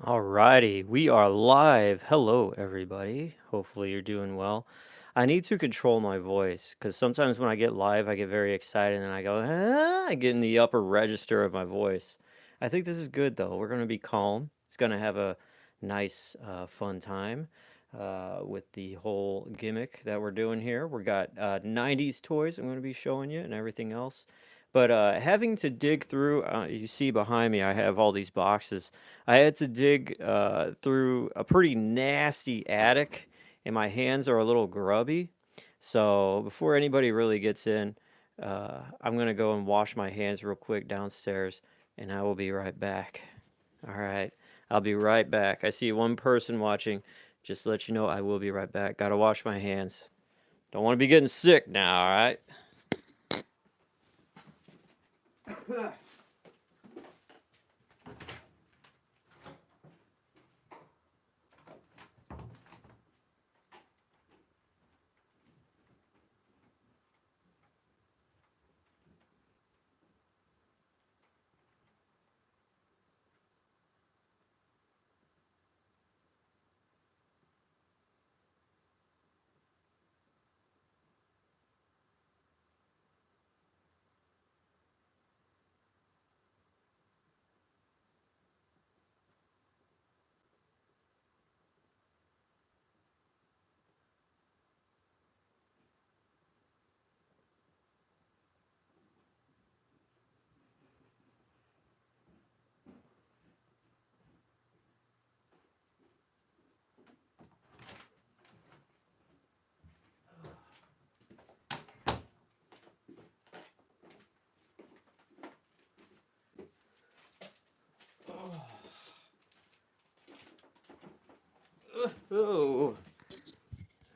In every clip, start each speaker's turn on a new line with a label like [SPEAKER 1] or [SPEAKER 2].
[SPEAKER 1] Alrighty, we are live. Hello, everybody. Hopefully, you're doing well. I need to control my voice because sometimes when I get live, I get very excited and I go, I get in the upper register of my voice. I think this is good though. We're going to be calm. It's going to have a nice, fun time with the whole gimmick that we're doing here. We got 90s toys I'm going to be showing you and everything else. But having to dig through, you see behind me, I have all these boxes. I had to dig through a pretty nasty attic, and my hands are a little grubby. So before anybody really gets in, I'm gonna go and wash my hands real quick downstairs, and I will be right back. All right, I'll be right back. I see one person watching. Just to let you know, I will be right back. Gotta wash my hands. Don't want to be getting sick now. All right. Oh.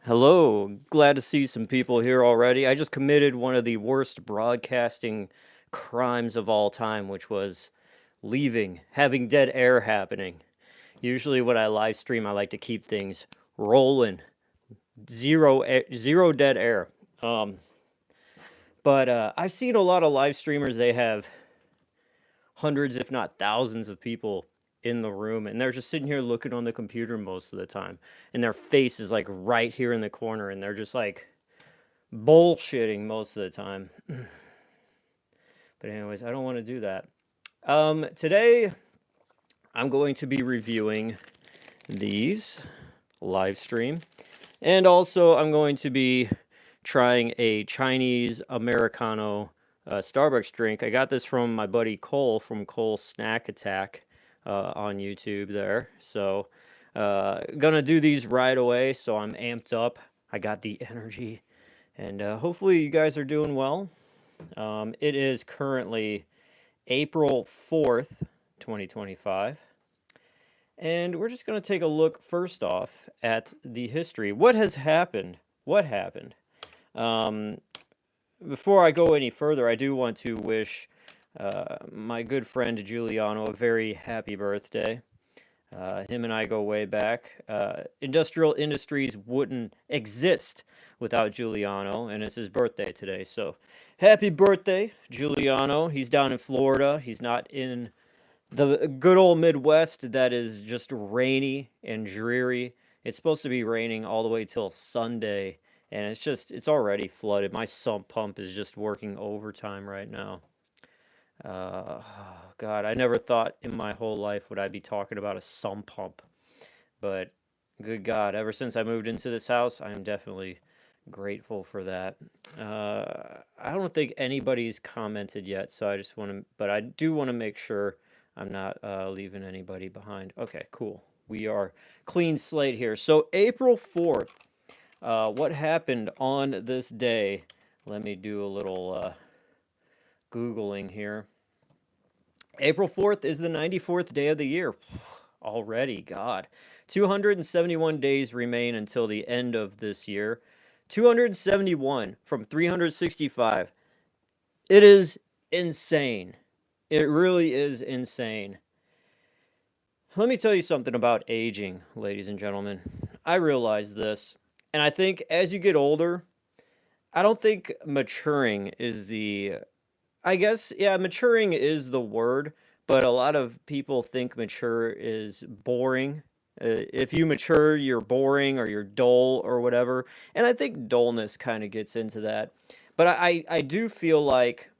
[SPEAKER 1] Hello, glad to see some people here already. I just committed one of the worst broadcasting crimes of all time, which was leaving, having dead air happening. Usually, when I live stream, I like to keep things rolling, zero dead air. Um, but I've seen a lot of live streamers. They have hundreds, if not thousands, of people in the room, and they're just sitting here looking on the computer most of the time, and their face is like right here in the corner, and they're just like bullshitting most of the time. But anyways, I don't want to do that. Today I'm going to be reviewing these live stream, and also I'm going to be trying a Chinese Americano Starbucks drink. I got this from my buddy Cole from Cole Snack Attack on YouTube there. So gonna do these right away. So I'm amped up. I got the energy, and hopefully you guys are doing well. It is currently April 4th, 2025. And we're just going to take a look first off at the history. What has happened? What happened? Um, Before I go any further, I do want to wish my good friend Giuliano a very happy birthday. Him and I go way back. Industrial Industries wouldn't exist without Giuliano, and it's his birthday today. So, happy birthday, Giuliano. He's down in Florida. He's not in the good old Midwest that is just rainy and dreary. It's supposed to be raining all the way till Sunday, and it's already flooded. My sump pump is just working overtime right now. Uh, God, I never thought in my whole life would I be talking about a sump pump, but good God, ever since I moved into this house, I am definitely grateful for that. I don't think anybody's commented yet, so I just want to, but I do want to make sure I'm not leaving anybody behind. Okay, cool. We are clean slate here. So April 4th, what happened on this day? Let me do a little Googling here. April 4th is the 94th day of the year. Already, God. 271 days remain until the end of this year. 271 from 365. It is insane. It really is insane. Let me tell you something about aging, ladies and gentlemen. I realize this, and I think as you get older, I don't think maturing is the I guess, yeah, maturing is the word, but a lot of people think mature is boring. If you mature, you're boring or you're dull or whatever. And I think dullness kind of gets into that. But I do feel like,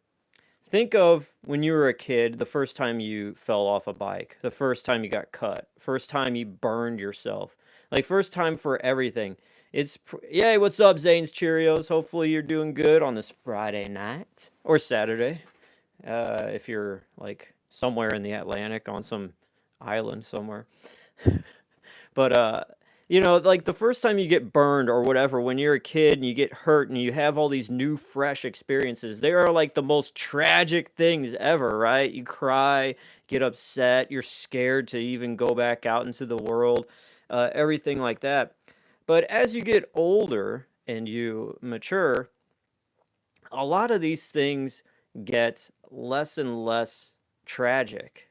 [SPEAKER 1] think of when you were a kid, the first time you fell off a bike, the first time you got cut, first time you burned yourself, like first time for everything. Yay, what's up, Zane's Cheerios? Hopefully you're doing good on this Friday night or Saturday. If you're like somewhere in the Atlantic on some island somewhere. But like the first time you get burned or whatever, when you're a kid and you get hurt and you have all these new fresh experiences, they are like the most tragic things ever, right? You cry, get upset, you're scared to even go back out into the world, everything like that. But as you get older and you mature, a lot of these things get less and less tragic.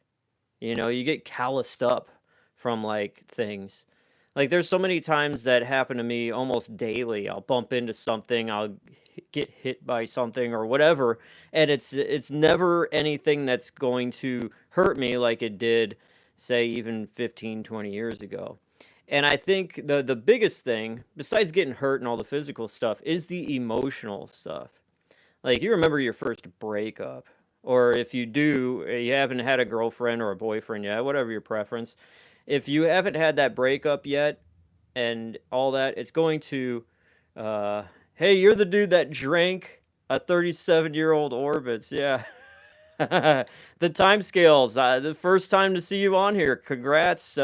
[SPEAKER 1] You get calloused up from like things. Like there's so many times that happen to me almost daily. I'll bump into something, I'll get hit by something or whatever, and it's never anything that's going to hurt me like it did say even 15, 20 years ago. And I think the biggest thing besides getting hurt and all the physical stuff is the emotional stuff. Like you remember your first breakup, or if you do, you haven't had a girlfriend or a boyfriend yet, whatever your preference. If you haven't had that breakup yet and all that, it's going to, hey, you're the dude that drank a 37-year-old Orbitz. Yeah. The time scales. The first time to see you on here. Congrats,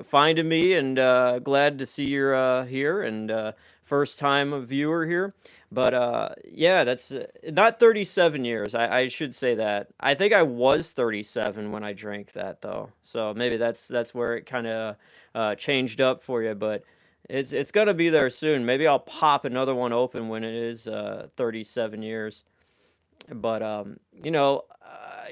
[SPEAKER 1] finding me, and glad to see you're here, and first time viewer here. But yeah, that's not 37 years. I should say that. I think I was 37 when I drank that, though. So maybe that's where it kind of changed up for you. But it's gonna be there soon. Maybe I'll pop another one open when it is 37 years. But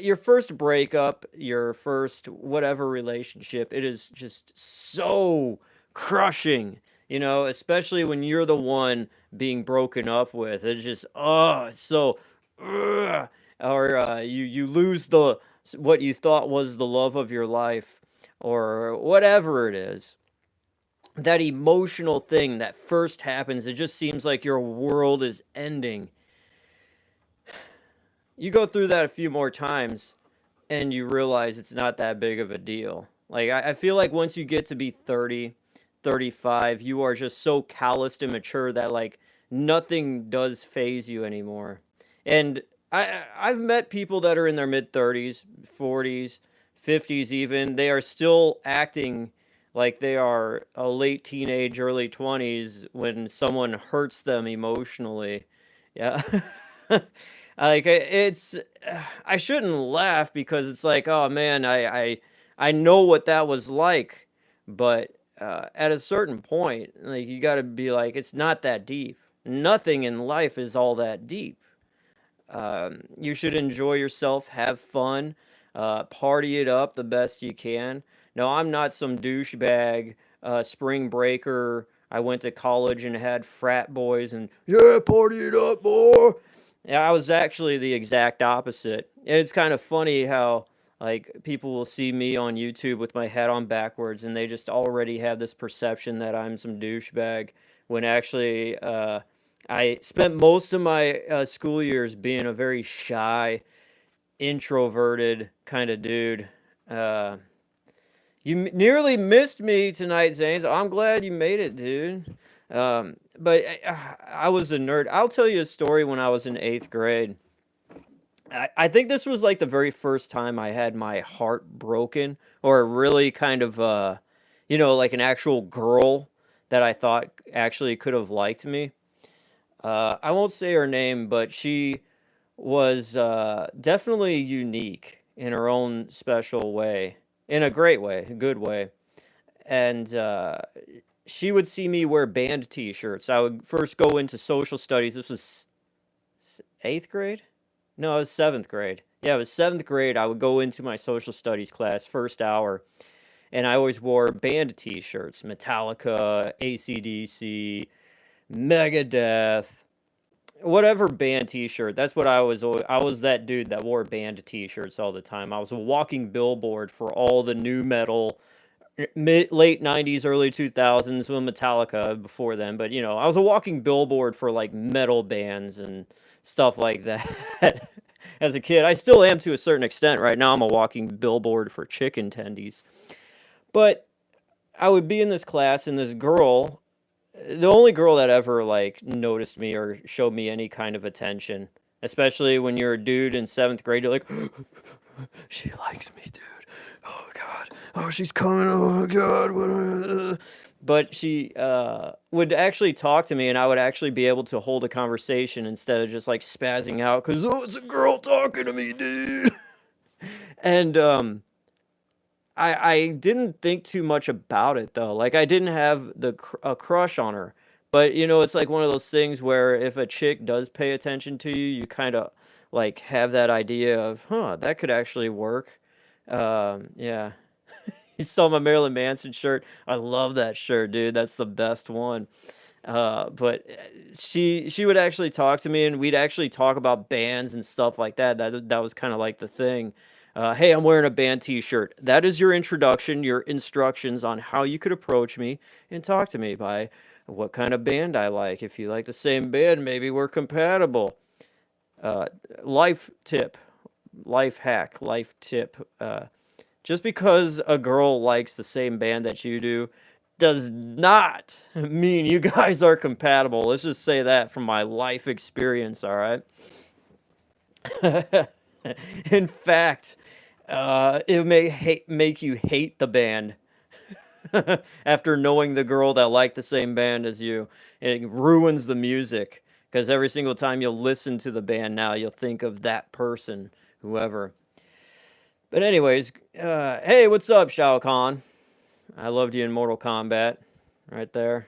[SPEAKER 1] your first breakup, your first whatever relationship, it is just so crushing. Especially when you're the one being broken up with. It's just it's so, ugh. Or you lose the what you thought was the love of your life, or whatever it is. That emotional thing that first happens, it just seems like your world is ending. You go through that a few more times and you realize it's not that big of a deal. Like, I feel like once you get to be 30, 35, you are just so calloused and mature that, like, nothing does phase you anymore. And I've met people that are in their mid 30s, 40s, 50s even. They are still acting like they are a late teenage, early 20s when someone hurts them emotionally. Yeah. Like it's I shouldn't laugh because it's like, oh man, I know what that was like, but at a certain point, like you got to be like, it's not that deep. Nothing in life is all that deep. You should enjoy yourself, have fun, party it up the best you can. No, I'm not some douchebag spring breaker. I went to college and had frat boys and yeah, party it up, boy. Yeah, I was actually the exact opposite. And it's kind of funny how like people will see me on YouTube with my head on backwards and they just already have this perception that I'm some douchebag when actually I spent most of my school years being a very shy, introverted kind of dude. Uh, you nearly missed me tonight, Zanes. I'm glad you made it, dude. But I was a nerd. I'll tell you a story when I was in eighth grade. I think this was like the very first time I had my heart broken, or really kind of, like an actual girl that I thought actually could have liked me. I won't say her name, but she was definitely unique in her own special way, in a great way, a good way. And she would see me wear band T-shirts. I would first go into social studies. This was eighth grade? No, it was seventh grade. Yeah, it was seventh grade. I would go into my social studies class, first hour, and I always wore band T-shirts: Metallica, AC/DC, Megadeth, whatever band T-shirt. That's what I was. I was that dude that wore band T-shirts all the time. I was a walking billboard for all the new metal, late '90s, early 2000s, with Metallica before then. But I was a walking billboard for like metal bands and stuff like that. As a kid, I still am to a certain extent. Right now, I'm a walking billboard for chicken tendies. But I would be in this class, and this girl, the only girl that ever like noticed me or showed me any kind of attention, especially when you're a dude in seventh grade, you're like, she likes me, dude. Oh God. Oh, she's coming. Oh God. But she would actually talk to me, and I would actually be able to hold a conversation instead of just like spazzing out because it's a girl talking to me, dude. And I didn't think too much about it though. Like I didn't have a crush on her. But it's like one of those things where if a chick does pay attention to you, you kind of like have that idea of, huh, that could actually work. Yeah. You saw my Marilyn Manson shirt. I love that shirt, dude. That's the best one. But she would actually talk to me, and we'd actually talk about bands and stuff like that. That was kind of like the thing. Hey, I'm wearing a band T-shirt. That is your introduction, your instructions on how you could approach me and talk to me by what kind of band I like. If you like the same band, maybe we're compatible. Uh, life tip, life hack, life tip. Just because a girl likes the same band that you do does not mean you guys are compatible. Let's just say that from my life experience, all right? In fact, it may make you hate the band after knowing the girl that liked the same band as you. It ruins the music because every single time you'll listen to the band now, you'll think of that person, whoever. But anyways, hey, what's up, Shao Kahn? I loved you in Mortal Kombat, right there.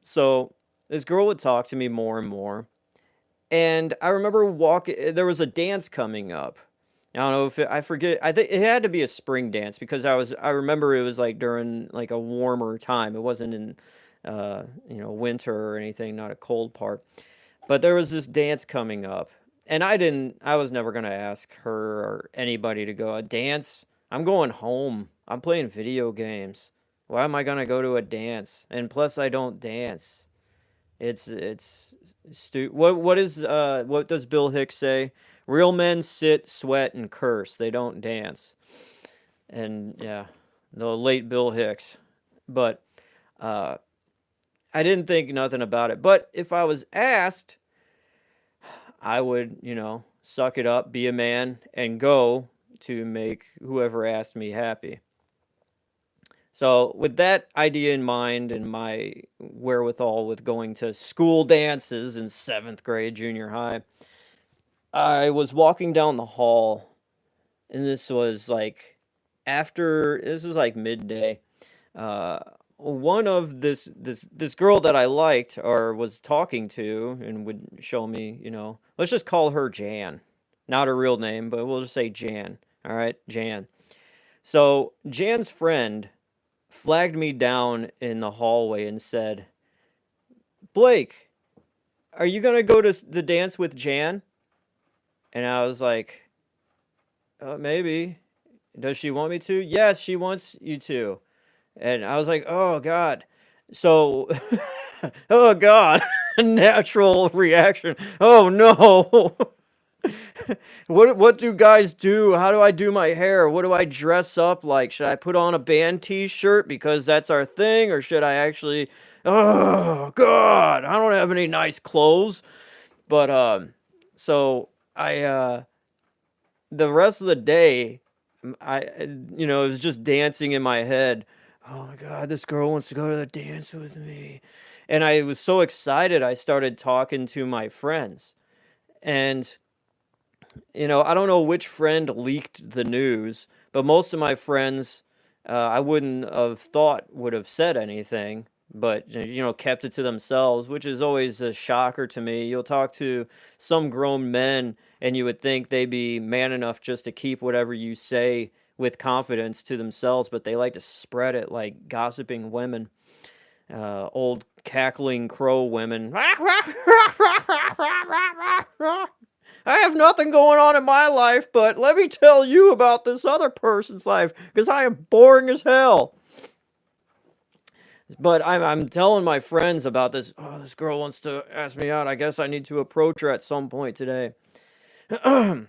[SPEAKER 1] So this girl would talk to me more and more, and I remember walking. There was a dance coming up. I don't know if I forget. I think it had to be a spring dance because I remember it was like during like a warmer time. It wasn't in winter or anything, not a cold part. But there was this dance coming up, and I was never gonna ask her or anybody to go a dance. I'm going home. I'm playing video games. Why am I gonna go to a dance? And plus, I don't dance. What does Bill Hicks say? Real men sit, sweat, and curse. They don't dance. And yeah, the late Bill Hicks. But uh, I didn't think nothing about it. But if I was asked, I would, suck it up, be a man, and go to make whoever asked me happy. So, with that idea in mind and my wherewithal with going to school dances in seventh grade, junior high, I was walking down the hall, and this was like midday. Uh, one of this girl that I liked or was talking to and would show me, let's just call her Jan, not her real name, but we'll just say Jan. All right, Jan. So Jan's friend flagged me down in the hallway and said, "Blake, are you gonna go to the dance with Jan?" And I was like, maybe. Does she want me to? Yes, she wants you to. And I was like, oh God. So, oh God, natural reaction. Oh no. What do guys do? How do I do my hair? What do I dress up like? Should I put on a band T-shirt because that's our thing, or should I actually? Oh God, I don't have any nice clothes. But so I the rest of the day, it was just dancing in my head. Oh my God, this girl wants to go to the dance with me. And I was so excited, I started talking to my friends. And, I don't know which friend leaked the news, but most of my friends, I wouldn't have thought would have said anything, but, kept it to themselves, which is always a shocker to me. You'll talk to some grown men, and you would think they'd be man enough just to keep whatever you say with confidence to themselves, but they like to spread it like gossiping women. Old cackling crow women. I have nothing going on in my life, but let me tell you about this other person's life, because I am boring as hell. But I'm telling my friends about this. Oh, this girl wants to ask me out. I guess I need to approach her at some point today. It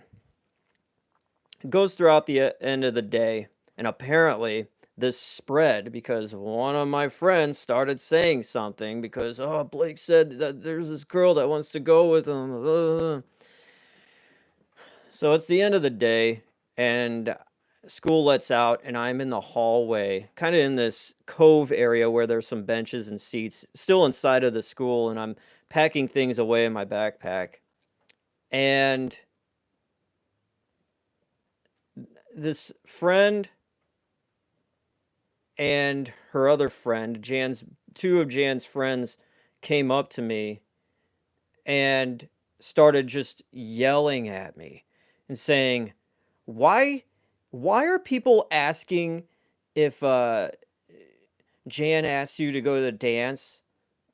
[SPEAKER 1] goes throughout the end of the day, and apparently this spread because one of my friends started saying something because, oh, Blake said that there's this girl that wants to go with him. So it's the end of the day, and school lets out, and I'm in the hallway, kind of in this cove area where there's some benches and seats, still inside of the school, and I'm packing things away in my backpack. And this friend and her other friend, two of Jan's friends, came up to me and started just yelling at me and saying, why are people asking if Jan asked you to go to the dance?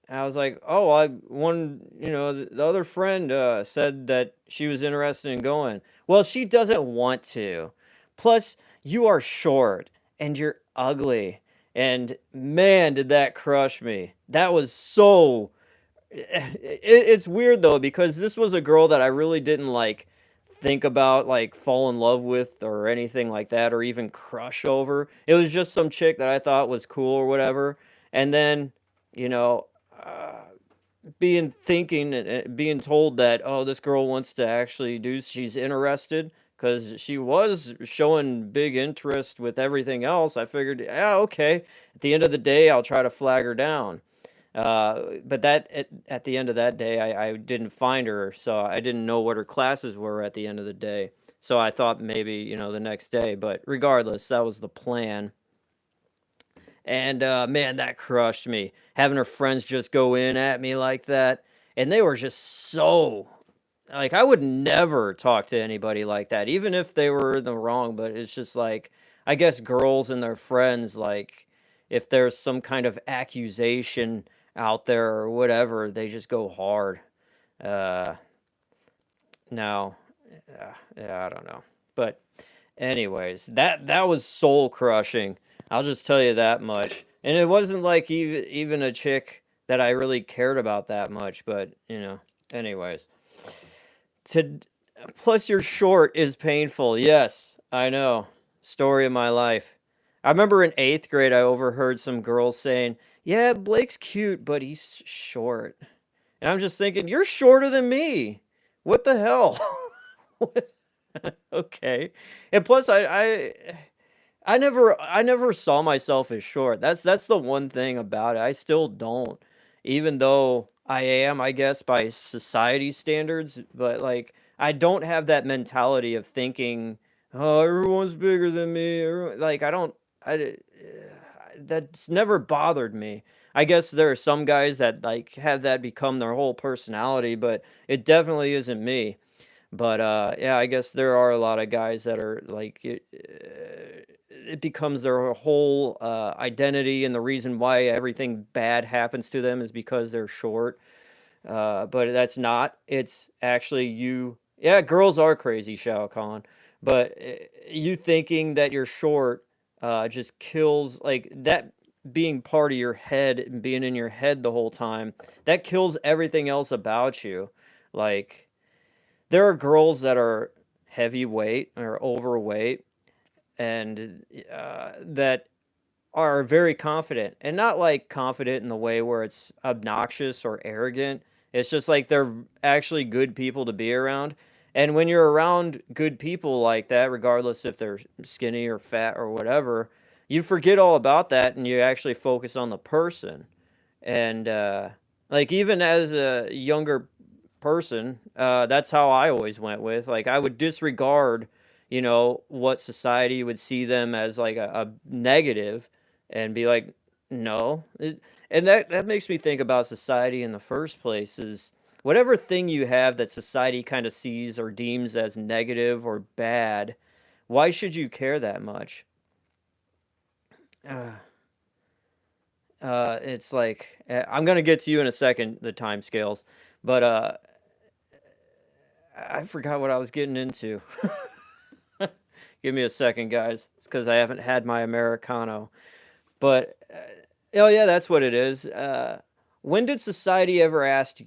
[SPEAKER 1] And I was like, oh, the other friend said that she was interested in going. Well, she doesn't want to. Plus, you are short and you're ugly. And man, did that crush me. That was so. It's weird though, because this was a girl that I really didn't like think about, like fall in love with or anything like that, or even crush over. It was just some chick that I thought was cool or whatever. And then, you know, uh, being told that, oh, this girl wants to actually do, she's interested, because she was showing big interest with everything else. I figured, yeah, okay, at the end of the day I'll try to flag her down. But at the end of that day, I didn't find her, so I didn't know what her classes were at the end of the day. So I thought maybe, the next day. But regardless, that was the plan. And man, that crushed me. Having her friends just go in at me like that. And they were just so. Like, I would never talk to anybody like that, even if they were in the wrong. But it's just like, I guess girls and their friends, like, if there's some kind of accusation out there or whatever, they just go hard. Uh, no, yeah, I don't know. But anyways, that was soul crushing. I'll just tell you that much. And it wasn't like even a chick that I really cared about that much. But anyways, to plus you're short is painful. Yes, I know. Story of my life. I remember in 8th grade, I overheard some girls saying, "Yeah, Blake's cute, but he's short." And I'm just thinking, "You're shorter than me. What the hell?" Okay. And plus, I never saw myself as short. That's the one thing about it. I still don't, even though I am, I guess, by society standards. But like, I don't have that mentality of thinking, "Oh, everyone's bigger than me." Like, I don't. That's never bothered me. I guess there are some guys that like have that become their whole personality, but it definitely isn't me. But yeah, I guess there are a lot of guys that are like it becomes their whole identity, and the reason why everything bad happens to them is because they're short. But that's not. It's actually you. Yeah, girls are crazy, Shao Kahn. But you thinking that you're short just kills like that being part of your head and being in your head the whole time. That kills everything else about you. Like, there are girls that are heavyweight or overweight and that are very confident, and not like confident in the way where it's obnoxious or arrogant. It's just like they're actually good people to be around. And when you're around good people like that, regardless if they're skinny or fat or whatever, you forget all about that and you actually focus on the person. And like, even as a younger person, that's how I always went with. Like, I would disregard, what society would see them as like a negative, and be like, no. And that makes me think about society in the first place is whatever thing you have that society kind of sees or deems as negative or bad, why should you care that much? Uh, It's like I'm gonna get to you in a second, the time scales, but I forgot what I was getting into. Give me a second, guys. It's because I haven't had my Americano. But oh yeah, that's what it is. When did society ever ask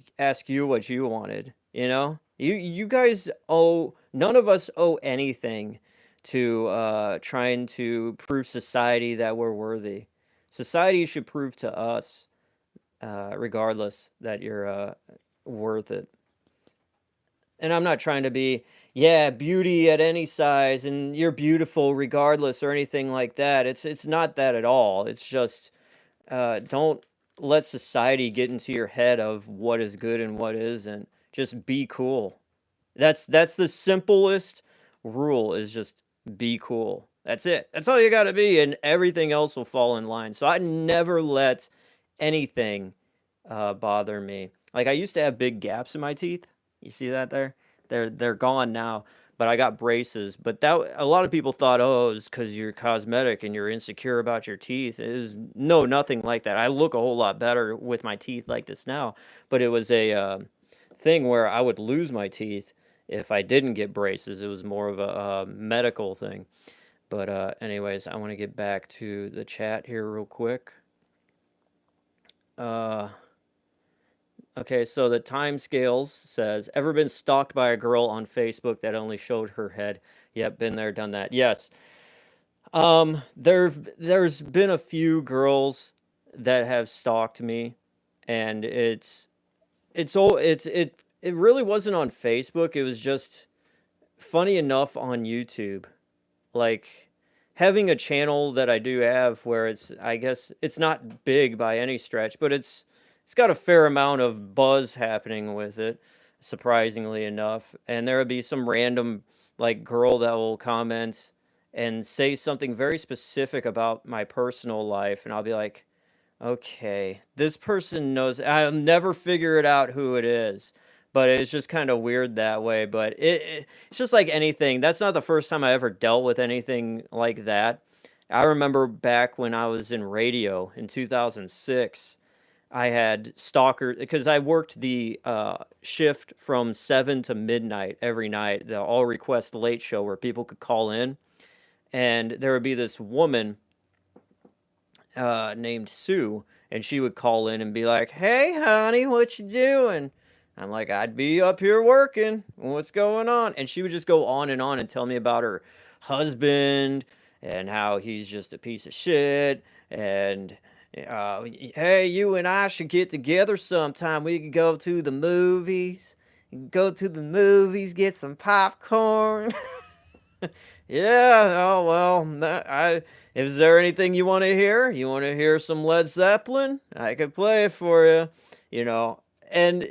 [SPEAKER 1] you what you wanted? You know, you guys owe none of us owe anything to trying to prove society that we're worthy. Society should prove to us, regardless, that you're worth it. And I'm not trying to be, yeah, beauty at any size and you're beautiful regardless or anything like that. It's not that at all. It's just don't let society get into your head of what is good and what isn't. Just be cool. That's the simplest rule is just be cool. That's it. That's all you got to be and everything else will fall in line. So I never let anything bother me. Like I used to have big gaps in my teeth. You see that there? They're gone now. But I got braces. But that a lot of people thought, oh, it's because you're cosmetic and you're insecure about your teeth. It was no, nothing like that. I look a whole lot better with my teeth like this now. But it was a thing where I would lose my teeth if I didn't get braces. It was more of a medical thing. But anyways, I want to get back to the chat here real quick. Uh, Okay, so the time scales says, ever been stalked by a girl on Facebook that only showed her head? Yep, been there, done that. Yes. There's been a few girls that have stalked me, and it really wasn't on Facebook. It was just funny enough on YouTube. Like having a channel that I do have where it's I guess it's not big by any stretch, but it's got a fair amount of buzz happening with it, surprisingly enough. And there will be some random like girl that will comment and say something very specific about my personal life, and I'll be like, okay, this person knows. I'll never figure it out who it is, but it's just kind of weird that way. But it's just like anything. That's not the first time I ever dealt with anything like that. I remember back when I was in radio in 2006. I had stalker because I worked the shift from 7 to midnight every night, the all request late show where people could call in, and there would be this woman named Sue, and she would call in and be like, "Hey, honey, what you doing?" I'm like, "I'd be up here working. What's going on?" And she would just go on and tell me about her husband and how he's just a piece of shit. And hey, you and I should get together sometime. We could go to the movies. Go to the movies, get some popcorn. Yeah, oh well, is there anything you want to hear? You want to hear some Led Zeppelin? I could play it for you, you know. And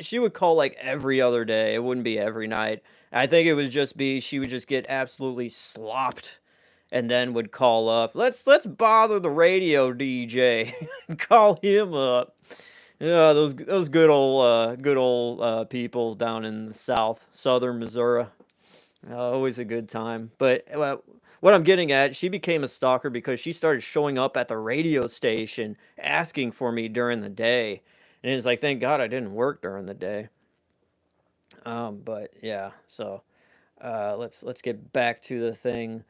[SPEAKER 1] she would call like every other day. It wouldn't be every night. I think it would just be she would just get absolutely slopped and then would call up. Let's bother the radio DJ. Call him up. Yeah, those good old people down in the southern Missouri. Always a good time. But what I'm getting at, she became a stalker because she started showing up at the radio station asking for me during the day. And it's like, thank God I didn't work during the day. But yeah, so let's get back to the thing.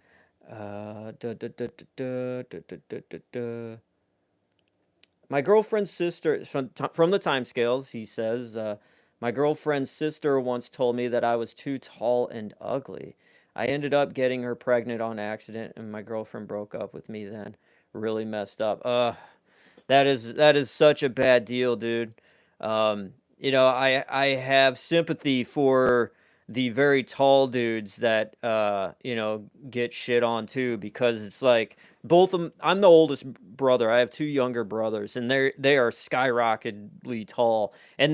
[SPEAKER 1] Da, da, da, da, da, da, da, da, da, da. My girlfriend's sister from the time scales, he says, my girlfriend's sister once told me that I was too tall and ugly. I ended up getting her pregnant on accident, and my girlfriend broke up with me then. Really messed up. That is such a bad deal, dude. I have sympathy for the very tall dudes that get shit on too, because it's like both of them. I'm the oldest brother. I have two younger brothers, and they are skyrocketedly tall, and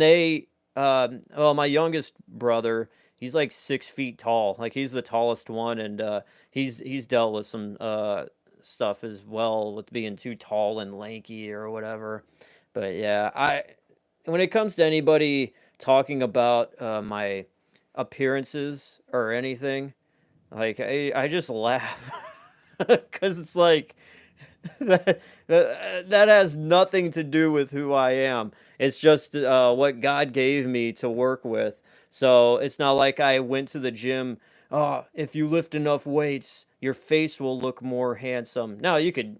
[SPEAKER 1] well, my youngest brother, he's like 6 feet tall. Like he's the tallest one, and he's dealt with some stuff as well with being too tall and lanky or whatever. But yeah, when it comes to anybody talking about my appearances or anything, like I just laugh because it's like That has nothing to do with who I am. It's just what God gave me to work with. So it's not like I went to the gym. Oh, if you lift enough weights, your face will look more handsome. Now you could,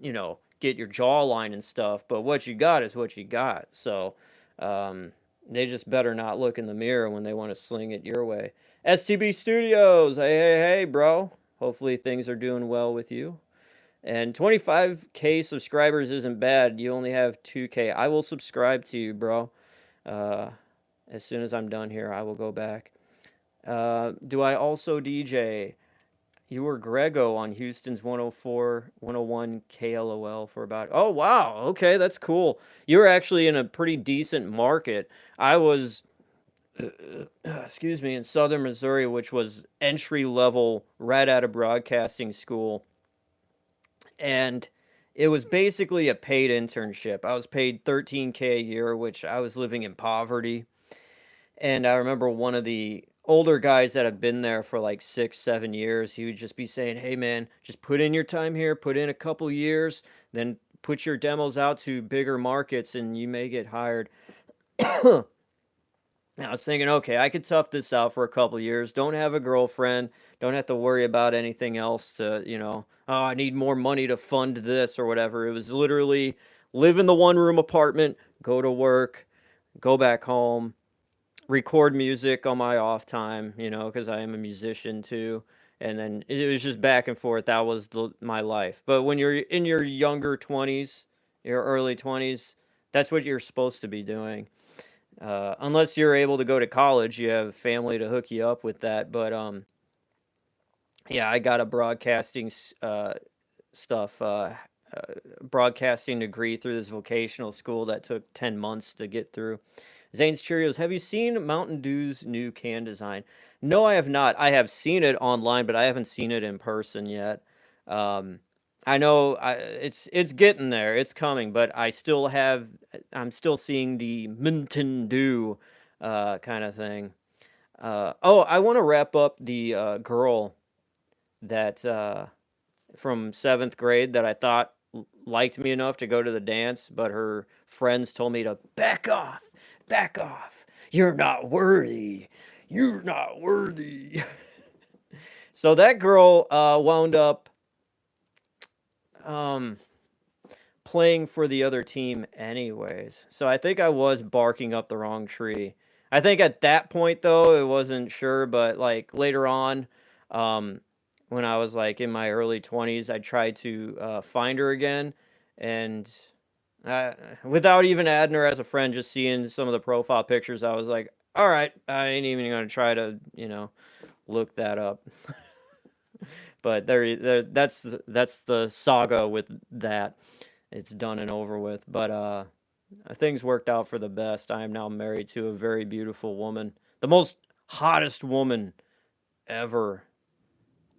[SPEAKER 1] get your jawline and stuff, but what you got is what you got. So um, they just better not look in the mirror when they want to sling it your way. STB Studios, hey, hey, hey, bro. Hopefully things are doing well with you. And 25K subscribers isn't bad. You only have 2K. I will subscribe to you, bro. Uh, as soon as I'm done here, I will go back. Do I also DJ? You were Grego on Houston's 104, 101 KLOL for about. Oh, wow. Okay, that's cool. You were actually in a pretty decent market. I was, excuse me, in Southern Missouri, which was entry level right out of broadcasting school. And it was basically a paid internship. I was paid 13K a year, which I was living in poverty. And I remember one of the older guys that have been there for like 6, 7 years, he would just be saying, "Hey man, just put in your time here, put in a couple years, then put your demos out to bigger markets and you may get hired." I was thinking, okay, I could tough this out for a couple years. Don't have a girlfriend. Don't have to worry about anything else to, oh, I need more money to fund this or whatever. It was literally live in the one room apartment, go to work, go back home, record music on my off time, because I am a musician too. And then it was just back and forth. That was my life. But when you're in your younger 20s, your early 20s, that's what you're supposed to be doing. Unless you're able to go to college, you have family to hook you up with that. But yeah, I got a broadcasting stuff, broadcasting degree through this vocational school that took 10 months to get through. Zane's Cheerios, have you seen Mountain Dew's new can design? No, I have not. I have seen it online, but I haven't seen it in person yet. Um, I know it's getting there. It's coming, but I'm still seeing the Mountain Dew kind of thing. Oh, I want to wrap up the girl that from seventh grade that I thought liked me enough to go to the dance, but her friends told me to back off, back off. You're not worthy. You're not worthy. So that girl wound up um, playing for the other team anyways. So I think I was barking up the wrong tree. I think at that point though, it wasn't sure, but like later on, um, when I was like in my early 20s, I tried to find her again, and without even adding her as a friend, just seeing some of the profile pictures, I was like, all right, I ain't even gonna try to, look that up. But that's the saga with that. It's done and over with. But things worked out for the best. I am now married to a very beautiful woman, the most hottest woman ever.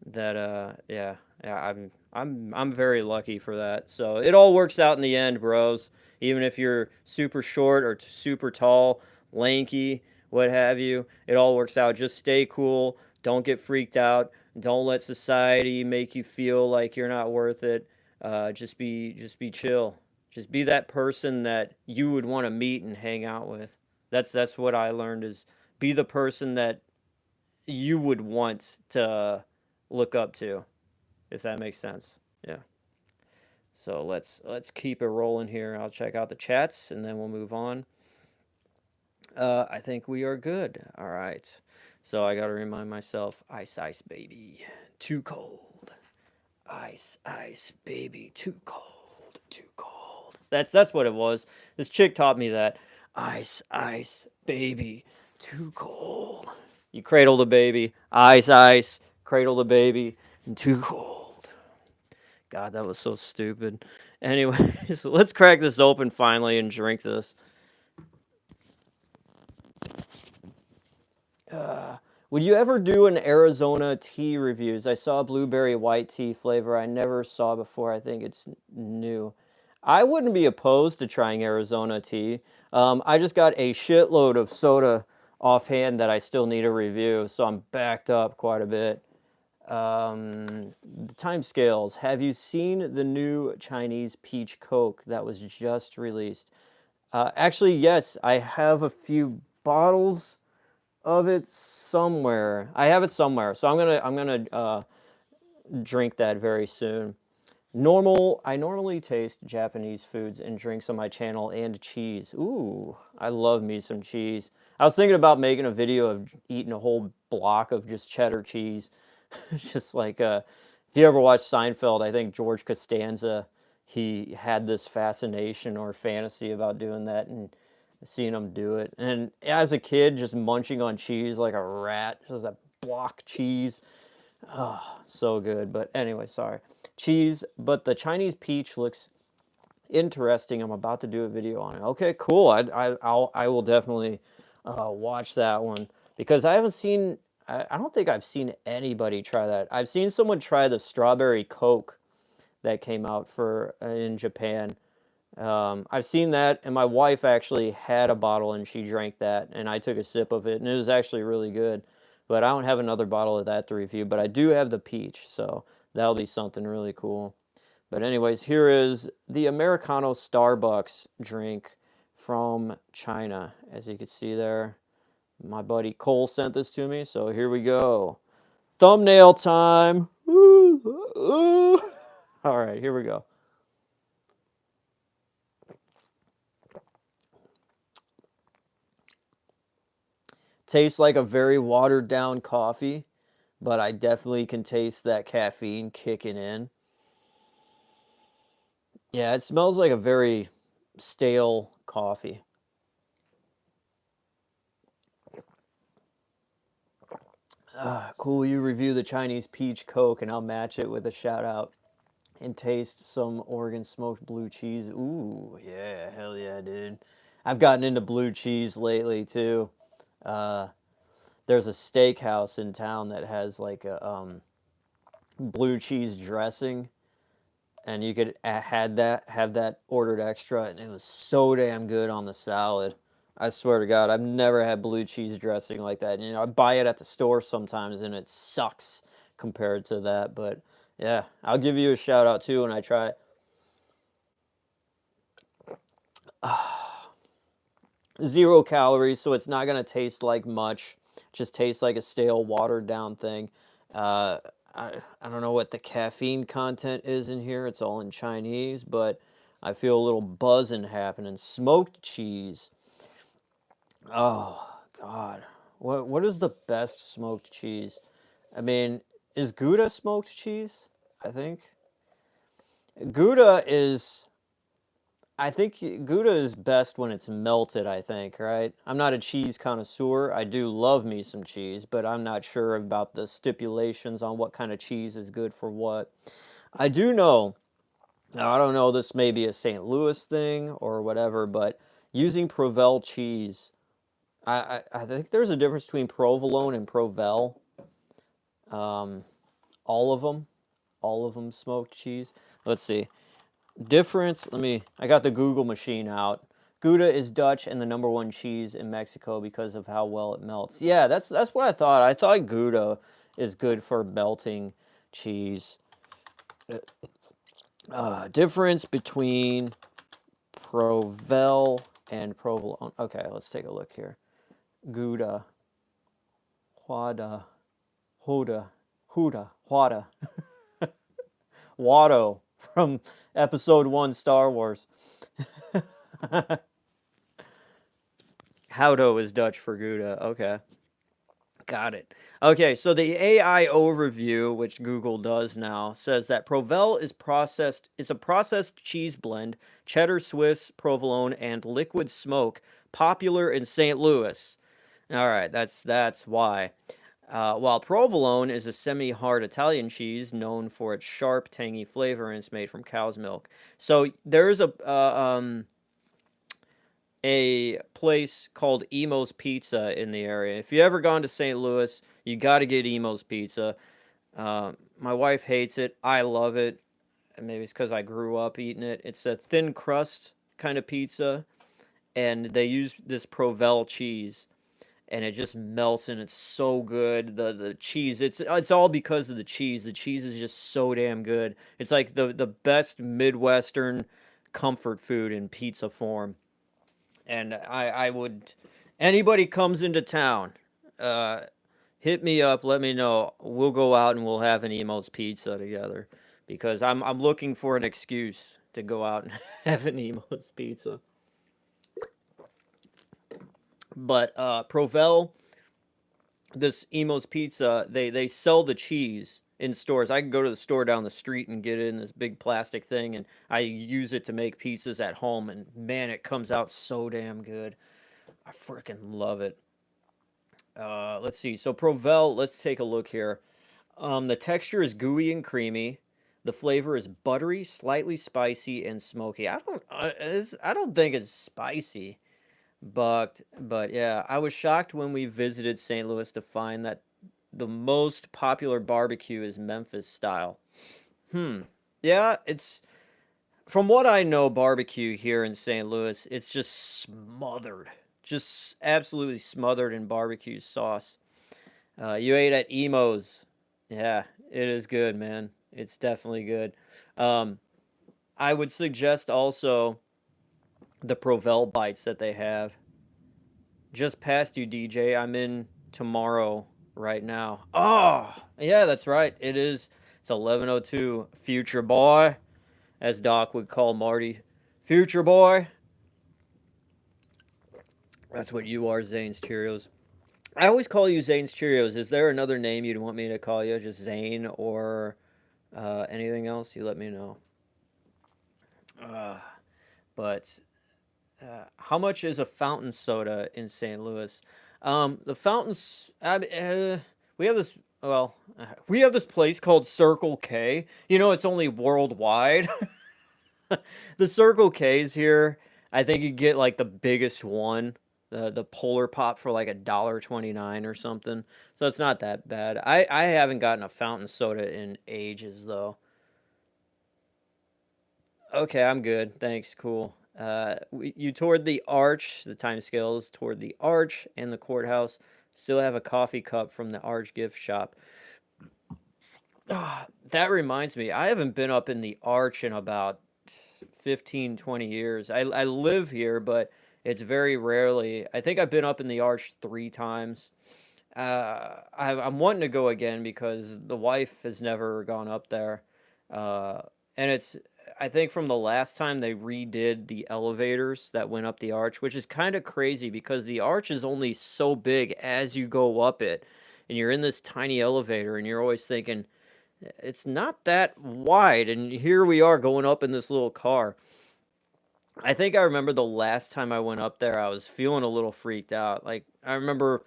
[SPEAKER 1] That yeah, I'm very lucky for that. So it all works out in the end, bros. Even if you're super short or super tall, lanky, what have you, it all works out. Just stay cool. Don't get freaked out. Don't let society make you feel like you're not worth it. Just be chill. Just be that person that you would want to meet and hang out with. That's what I learned is be the person that you would want to look up to, if that makes sense. Yeah. So let's keep it rolling here. I'll check out the chats and then we'll move on. I think we are good. All right. So I got to remind myself, ice, ice, baby, too cold. Ice, ice, baby, too cold, too cold. That's what it was. This chick taught me that. Ice, ice, baby, too cold. You cradle the baby, ice, ice, cradle the baby, and too cold. God, that was so stupid. Anyways, let's crack this open finally and drink this. Would you ever do an Arizona tea reviews? I saw blueberry white tea flavor I never saw before. I think it's new. I wouldn't be opposed to trying Arizona tea. I just got a shitload of soda offhand that I still need a review, so I'm backed up quite a bit. The time scales. Have you seen the new Chinese peach Coke that was just released? Actually, yes, I have a few bottles of it somewhere. I have it somewhere, so I'm gonna drink that very soon. I normally taste Japanese foods and drinks on my channel and cheese. Ooh, I love me some cheese. I was thinking about making a video of eating a whole block of just cheddar cheese. Just like if you ever watched Seinfeld, I think George Costanza, he had this fascination or fantasy about doing that and seeing him do it. And as a kid, just munching on cheese like a rat, just that block cheese. Oh, so good. But anyway, sorry. Cheese, but the Chinese peach looks interesting. I'm about to do a video on it. Okay, cool. I will definitely watch that one because I haven't seen. I don't think I've seen anybody try that. I've seen someone try the strawberry Coke that came out for in Japan. I've seen that, and my wife actually had a bottle and she drank that, and I took a sip of it, and it was actually really good. But I don't have another bottle of that to review, but I do have the peach, so that'll be something really cool. But anyways, here is the Americano Starbucks drink from China. As you can see there, my buddy Cole sent this to me, so here we go. Thumbnail time. All right, here we go. Tastes like a very watered down coffee, but I definitely can taste that caffeine kicking in. Yeah, it smells like a very stale coffee. Cool, you review the Chinese peach Coke and I'll match it with a shout out and taste some Oregon smoked blue cheese. Ooh, yeah, hell yeah, dude. I've gotten into blue cheese lately too. Uh, there's a steakhouse in town that has like a blue cheese dressing, and you could have that ordered extra, and it was so damn good on the salad. I swear to God, I've never had blue cheese dressing like that. You know, I buy it at the store sometimes, and it sucks compared to that. But yeah, I'll give you a shout out too when I try it. 0 calories, so it's not gonna taste like much. Just tastes like a stale, watered down thing. Uh, I don't know what the caffeine content is in here. It's all in Chinese, but I feel a little buzzing happening. Smoked cheese. Oh God, what is the best smoked cheese? I mean, is Gouda smoked cheese? I think Gouda is. I think Gouda is best when it's melted, I think, right? I'm not a cheese connoisseur. I do love me some cheese, but I'm not sure about the stipulations on what kind of cheese is good for what. I do know, now I don't know, this may be a St. Louis thing or whatever, but using Provel cheese, I think there's a difference between provolone and Provel. Um, all of them smoked cheese. Let's see. Difference, I got the Google machine out. Gouda is Dutch and the #1 cheese in Mexico because of how well it melts. Yeah, that's what I thought. I thought Gouda is good for melting cheese. Difference between Provel and provolone. Okay, let's take a look here. Gouda, Huada, Huada. Watto from Episode 1 Star Wars. Houdo is Dutch for Gouda. Okay. Got it. Okay, so the AI overview, which Google does now, says that Provel is it's a processed cheese blend, cheddar Swiss, provolone, and liquid smoke, popular in St. Louis. All right, that's why. While provolone is a semi-hard Italian cheese known for its sharp, tangy flavor, and it's made from cow's milk. So there's a place called Emo's Pizza in the area. If you ever gone to St. Louis, you got to get Emo's Pizza. My wife hates it. I love it. And maybe it's because I grew up eating it. It's a thin crust kind of pizza, and they use this Provel cheese. and it just melts and it's so good. The cheese, it's all because of the cheese. The cheese is just so damn good. It's like the best Midwestern comfort food in pizza form. And I would, anybody comes into town, uh, hit me up, let me know. We'll go out and we'll have an Emo's Pizza together because I'm looking for an excuse to go out and have an Emo's Pizza. But Provel, this Emo's Pizza, they sell the cheese in stores. I can go to the store down the street and get it in this big plastic thing, and I use it to make pizzas at home. And man, it comes out so damn good. I freaking love it. Let's see. So Provel, let's take a look here. The texture is gooey and creamy. The flavor is buttery, slightly spicy, and smoky. I don't think it's spicy. But yeah, I was shocked when we visited St. Louis to find that the most popular barbecue is Memphis style. Hmm. Yeah, it's from what I know, barbecue here in St. Louis, it's just smothered, just absolutely smothered in barbecue sauce. You ate at Emo's. Yeah, it is good, man. It's definitely good. Um, I would suggest also the Provel bites that they have. Just past you, DJ. I'm in tomorrow right now. Oh, yeah, that's right. It is. It's 11:02. Future boy, as Doc would call Marty. Future boy. That's what you are, Zane's Cheerios. I always call you Zane's Cheerios. Is there another name you'd want me to call you? Just Zane or anything else? You let me know. Uh, but how much is a fountain soda in St. Louis? The fountains. We have this. Well, we have this place called Circle K. You know, it's only worldwide. The Circle K's here. I think you get like the biggest one, the Polar Pop for like $1.29 or something. So it's not that bad. I haven't gotten a fountain soda in ages though. Okay, I'm good. Thanks. Cool. You toured the Arch, the time scales toward the Arch and the courthouse. Still have a coffee cup from the Arch gift shop. Ah, that reminds me, I haven't been up in the Arch in about 15, 20 years. I live here, but it's very rarely. I think I've been up in the Arch 3 times. I'm wanting to go again because the wife has never gone up there. Uh, and I think from the last time they redid the elevators that went up the arch, which is kind of crazy because the arch is only so big as you go up it. And you're in this tiny elevator and you're always thinking, it's not that wide. And here we are going up in this little car. I think I remember the last time I went up there, I was feeling a little freaked out. Like, I remember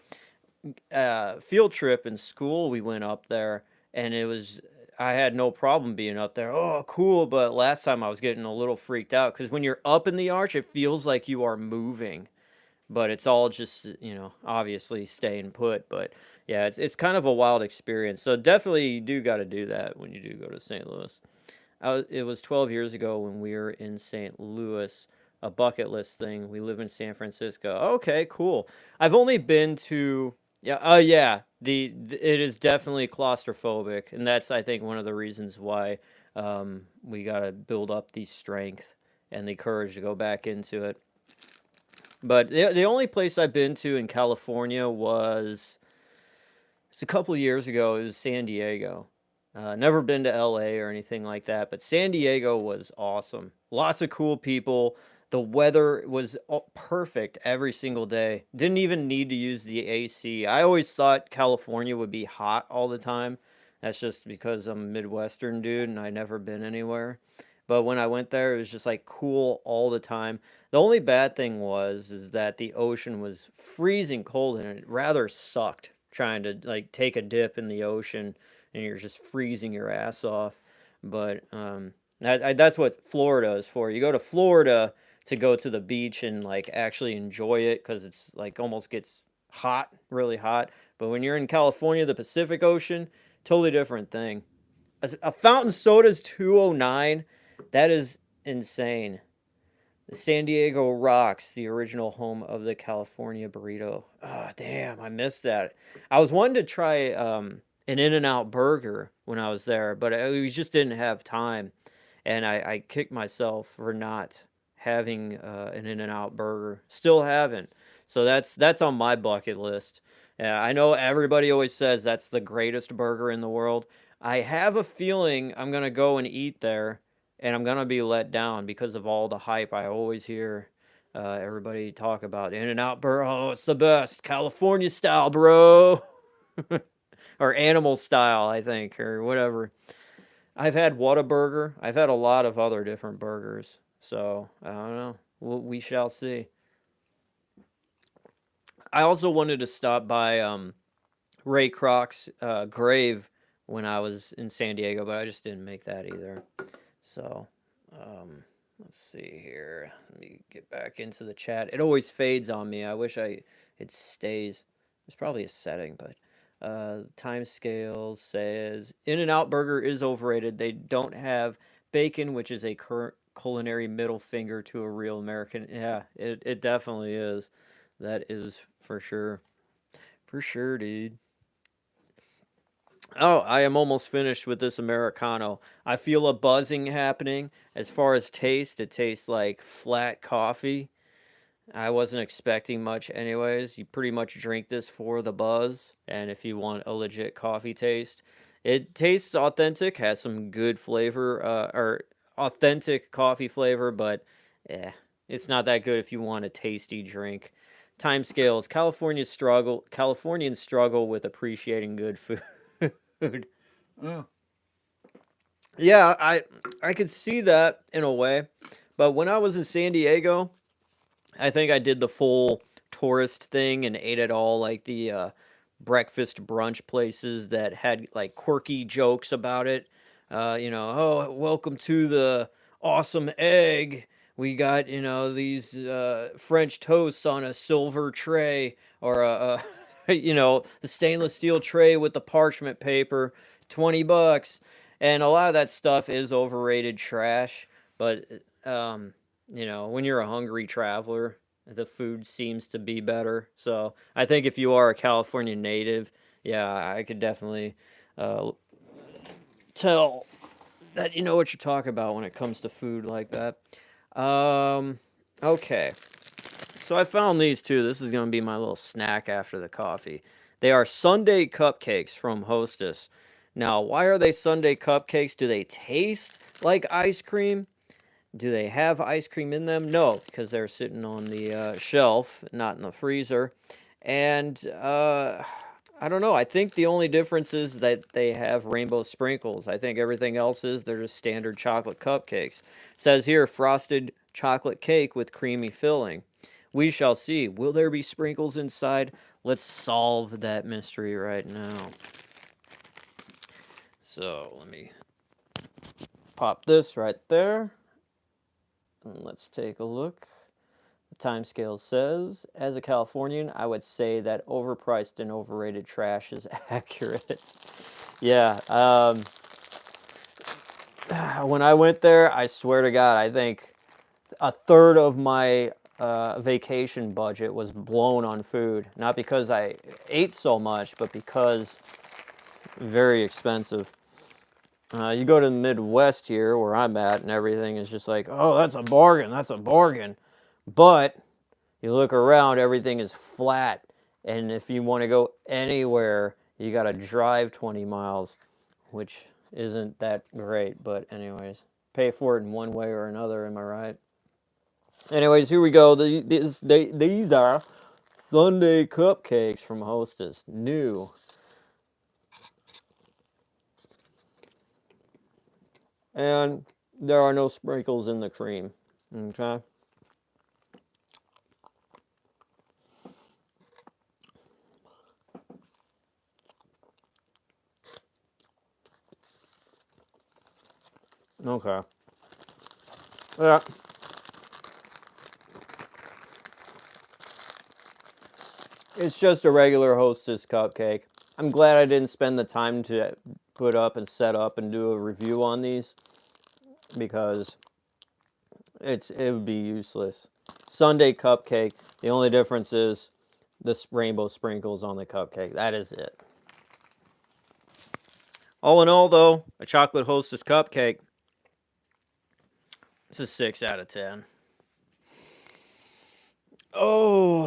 [SPEAKER 1] field trip in school, we went up there, and I had no problem being up there. Oh, cool! But last time I was getting a little freaked out because when you're up in the arch, it feels like you are moving, but it's all just obviously staying put. But yeah, it's kind of a wild experience. So definitely you do got to do that when you do go to St. Louis. It was 12 years ago when we were in St. Louis. A bucket list thing. We live in San Francisco. Okay, cool. I've only been to yeah. Oh yeah. It is definitely claustrophobic, and that's I think one of the reasons why we gotta build up the strength and the courage to go back into it. But the only place I've been to in California was it's a couple of years ago. It was San Diego. Never been to LA or anything like that, but San Diego was awesome. Lots of cool people. The weather was perfect every single day. Didn't even need to use the AC. I always thought California would be hot all the time. That's just because I'm a Midwestern dude and I never been anywhere. But when I went there, it was just like cool all the time. The only bad thing is that the ocean was freezing cold and it rather sucked trying to like take a dip in the ocean and you're just freezing your ass off. But that's what Florida is for. You go to Florida to go to the beach and like actually enjoy it because it's like almost gets hot, really hot. But when you're in California, the Pacific Ocean, totally different thing. A fountain soda is 209. That is insane. San Diego rocks, the original home of the California burrito. Ah, damn, I missed that. I was wanting to try an In-N-Out burger when I was there, but we just didn't have time, and I kicked myself for not having an In-N-Out burger. Still haven't. So that's on my bucket list. Yeah, I know everybody always says that's the greatest burger in the world. I have a feeling I'm gonna go and eat there, and I'm gonna be let down because of all the hype I always hear everybody talk about. In-N-Out burger, oh, it's the best, California style, bro, or animal style, I think, or whatever. I've had Whataburger. I've had a lot of other different burgers, so I don't know. We shall see. I also wanted to stop by Ray Kroc's grave when I was in San Diego, but I just didn't make that either. So, let's see here. Let me get back into the chat. It always fades on me. I wish it stays. There's probably a setting, but time scale says In-N-Out Burger is overrated. They don't have bacon, which is a culinary middle finger to a real American. Yeah, it definitely is. That is for sure. For sure, dude. Oh, I am almost finished with this Americano. I feel a buzzing happening. As far as taste, it tastes like flat coffee. I wasn't expecting much anyways. You pretty much drink this for the buzz, and if you want a legit coffee taste, it tastes authentic, has some good flavor, or authentic coffee flavor, but yeah, it's not that good if you want a tasty drink. Time scales, Californians struggle with appreciating good food. Mm. Yeah, I could see that in a way, but when I was in San Diego, I think I did the full tourist thing and ate at all like the breakfast brunch places that had like quirky jokes about it. Oh, welcome to the awesome egg. We got, these French toasts on a silver tray or the stainless steel tray with the parchment paper, $20. And a lot of that stuff is overrated trash, but when you're a hungry traveler, the food seems to be better. So I think if you are a California native, yeah, I could definitely uh, tell that you know what you're talking about when it comes to food like that. Okay. So I found these two. This is going to be my little snack after the coffee. They are Sundae cupcakes from Hostess. Now, why are they Sundae cupcakes? Do they taste like ice cream? Do they have ice cream in them? No, because they're sitting on the shelf, not in the freezer. And I don't know. I think the only difference is that they have rainbow sprinkles. I think everything else is they're just standard chocolate cupcakes. It says here, frosted chocolate cake with creamy filling. We shall see. Will there be sprinkles inside? Let's solve that mystery right now. So let me pop this right there. And let's take a look. The time scale says, as a Californian, I would say that overpriced and overrated trash is accurate. Yeah. When I went there, I swear to God, I think a third of my vacation budget was blown on food. Not because I ate so much, but because very expensive. You go to the Midwest here, where I'm at, and everything is just like, oh, that's a bargain, that's a bargain. But you look around, everything is flat. And if you want to go anywhere, you got to drive 20 miles, which isn't that great. But anyways, pay for it in one way or another, am I right? Anyways, here we go. These are Sundae cupcakes from Hostess. New. And there are no sprinkles in the cream. Okay. Okay. Yeah. It's just a regular Hostess cupcake. I'm glad I didn't spend the time to put up and set up and do a review on these because it would be useless. Sundae cupcake. The only difference is this rainbow sprinkles on the cupcake. That is it. All in all, though, a chocolate Hostess cupcake. It's a 6 out of 10. Oh,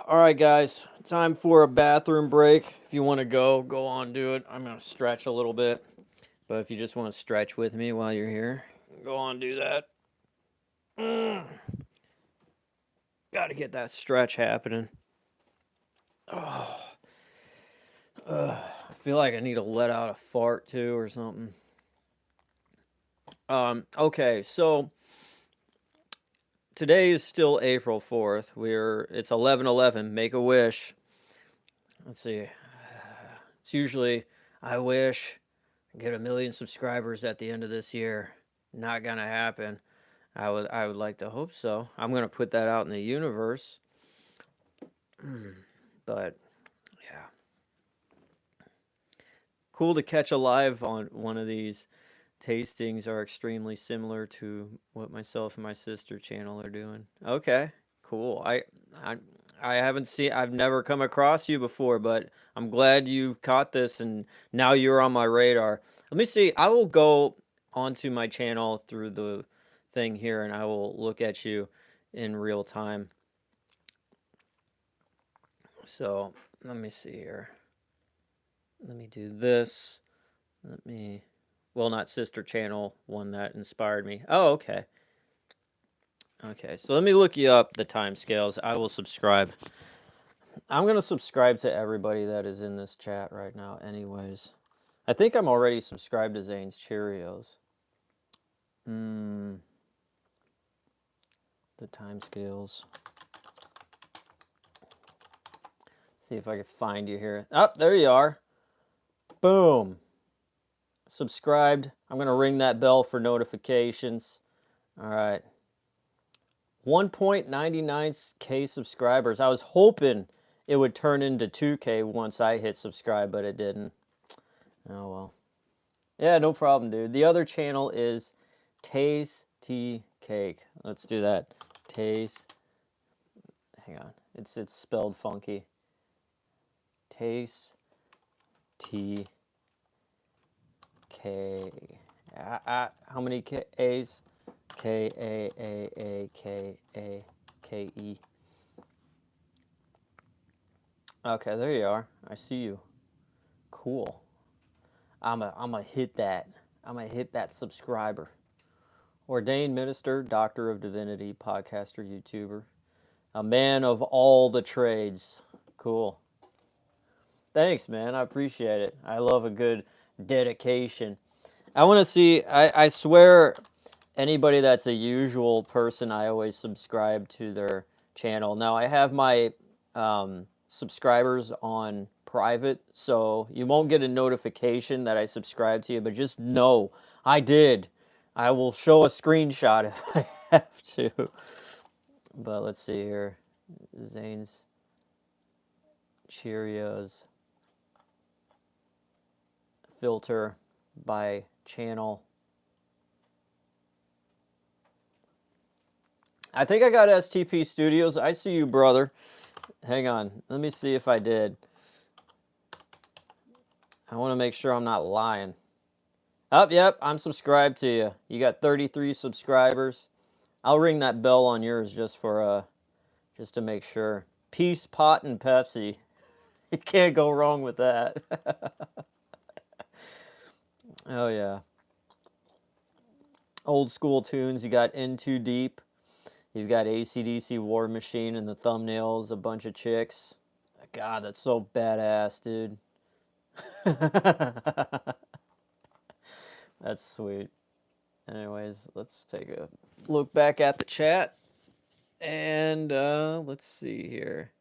[SPEAKER 1] all right, guys. Time for a bathroom break. If you want to go on, do it. I'm going to stretch a little bit. But if you just want to stretch with me while you're here, go on, do that. Got to get that stretch happening. Oh, I feel like I need to let out a fart too or something. Okay, so today is still April 4th. It's 11/11. Make a wish. Let's see. It's usually I wish I get 1 million subscribers at the end of this year. Not gonna happen. I would like to hope so. I'm gonna put that out in the universe. But yeah. Cool to catch a live on one of these. Tastings are extremely similar to what myself and my sister channel are doing. Okay, cool. I haven't seen. I've never come across you before, but I'm glad you caught this, and now you're on my radar. Let me see. I will go onto my channel through the thing here, and I will look at you in real time. So let me see here. Let me do this. Well, not sister channel, one that inspired me. Oh, okay. Okay, so let me look you up the timescales. I will subscribe. I'm going to subscribe to everybody that is in this chat right now anyways. I think I'm already subscribed to Zane's Cheerios. The timescales. See if I can find you here. Oh, there you are. Boom. Subscribed. I'm going to ring that bell for notifications. All right. 1.99K subscribers. I was hoping it would turn into 2K once I hit subscribe, but it didn't. Oh, well. Yeah, no problem, dude. The other channel is Tasty Cake. Let's do that. Hang on. It's spelled funky. Tasty K. How many A's? Kaakake. Okay, there you are. I see you. Cool. I'm a hit that. I'm gonna hit that subscriber. Ordained minister, doctor of divinity, podcaster, YouTuber, a man of all the trades. Cool. Thanks, man. I appreciate it. I love a good dedication. I want to see. I swear, anybody that's a usual person, I always subscribe to their channel. Now I have my subscribers on private, so you won't get a notification that I subscribe to you, but just know I did. I will show a screenshot if I have to. But let's see here. Zane's Cheerios filter by channel. I think I got STP Studios. I see you, brother. Hang on. Let me see if I did. I want to make sure I'm not lying. Oh, yep, I'm subscribed to you. You got 33 subscribers. I'll ring that bell on yours just to make sure. Peace, pot, and Pepsi. You can't go wrong with that. Oh, yeah. Old school tunes. You got In Too Deep. You've got AC/DC War Machine in the thumbnails, a bunch of chicks. God, that's so badass, dude. That's sweet. Anyways, let's take a look back at the chat. And let's see here.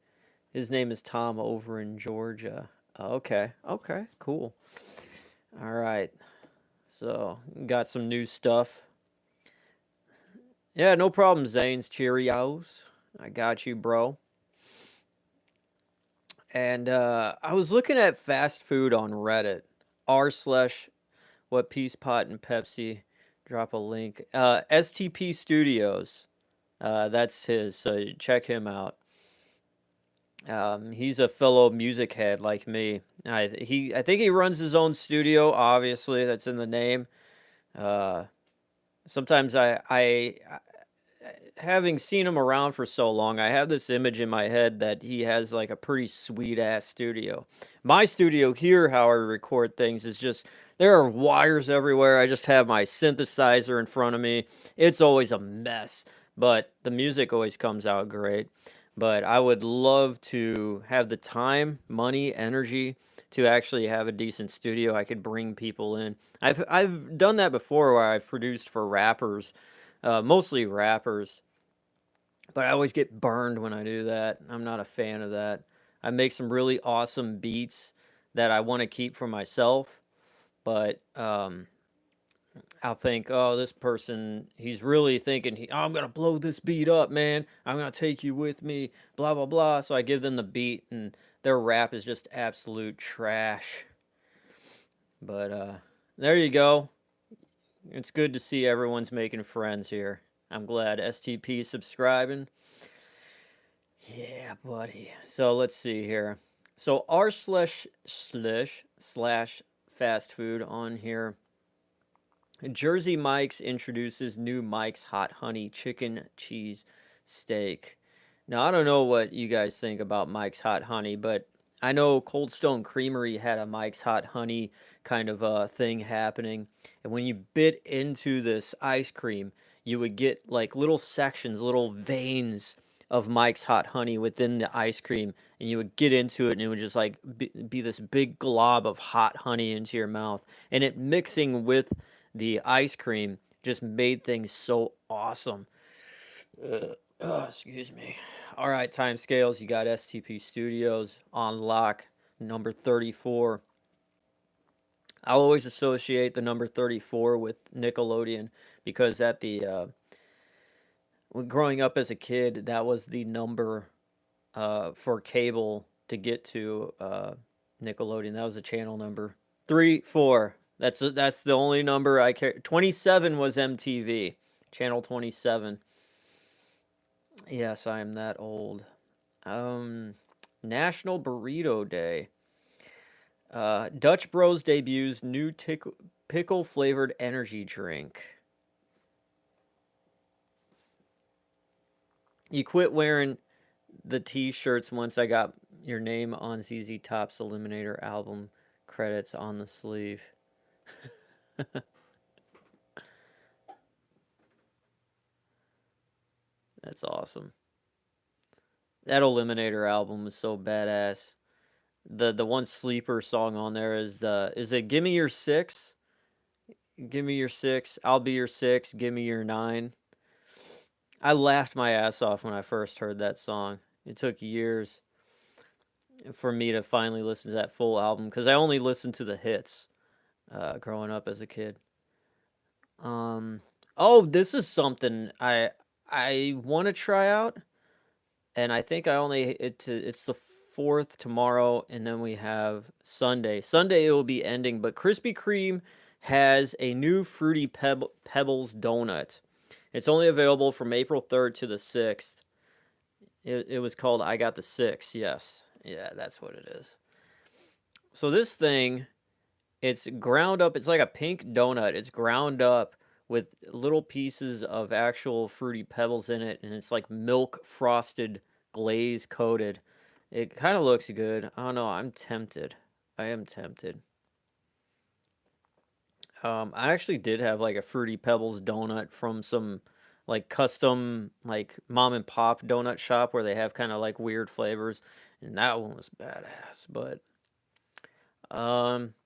[SPEAKER 1] His name is Tom over in Georgia. Okay, cool. All right. So, got some new stuff. Yeah, no problem, Zane's Cheerios. I got you, bro. And I was looking at fast food on Reddit. r/what Peace Pot and Pepsi drop a link. STP Studios. That's his. So check him out. He's a fellow music head like me. I think he runs his own studio. Obviously, that's in the name. Uh, Sometimes having seen him around for so long, I have this image in my head that he has like a pretty sweet ass studio. My studio here, how I record things, is just there are wires everywhere. I just have my synthesizer in front of me. It's always a mess, but the music always comes out great. But I would love to have the time, money, energy to actually have a decent studio I could bring people in. I've done that before where I've produced for rappers, mostly rappers, but I always get burned when I do that. I'm not a fan of that. I make some really awesome beats that I want to keep for myself, but I'll think, oh, this person, he's really thinking, I'm going to blow this beat up, man. I'm going to take you with me, blah, blah, blah. So I give them the beat, and their rap is just absolute trash. But there you go. It's good to see everyone's making friends here. I'm glad STP is subscribing. Yeah, buddy. So let's see here. So r///fast food on here. Jersey Mike's introduces new Mike's Hot Honey Chicken Cheese Steak. Now, I don't know what you guys think about Mike's Hot Honey, but I know Cold Stone Creamery had a Mike's Hot Honey kind of thing happening. And when you bit into this ice cream, you would get like little sections, little veins of Mike's Hot Honey within the ice cream. And you would get into it, and it would just like be this big glob of hot honey into your mouth. And it mixing with the ice cream just made things so awesome. Oh, excuse me. All right, time scales. You got STP Studios on lock, number 34. I'll always associate the number 34 with Nickelodeon because at the growing up as a kid, that was the number for cable to get to Nickelodeon. That was the channel number 3, 4. That's the only number I care. 27 was MTV, channel 27. Yes, I am that old. National Burrito Day. Dutch Bros debuts new pickle flavored energy drink. You quit wearing the t-shirts once I got your name on ZZ Top's Eliminator album credits on the sleeve. That's awesome. That Eliminator album is so badass. The one sleeper song on there is it Gimme Your 6? Gimme Your 6, I'll Be Your 6, Gimme Your 9. I laughed my ass off when I first heard that song. It took years for me to finally listen to that full album because I only listened to the hits growing up as a kid. Oh, this is something I want to try out, and I think it's the 4th tomorrow, and then we have Sunday. Sunday it will be ending, but Krispy Kreme has a new Fruity Pebbles donut. It's only available from April 3rd to the 6th. It was called I Got the 6. Yes. Yeah, that's what it is. So this thing, it's ground up. It's like a pink donut. It's ground up with little pieces of actual Fruity Pebbles in it, and it's like milk frosted glaze coated. It kind of looks good. I don't know. I'm tempted. I am tempted. I actually did have like a Fruity Pebbles donut from some like custom like mom and pop donut shop where they have kind of like weird flavors, and that one was badass. But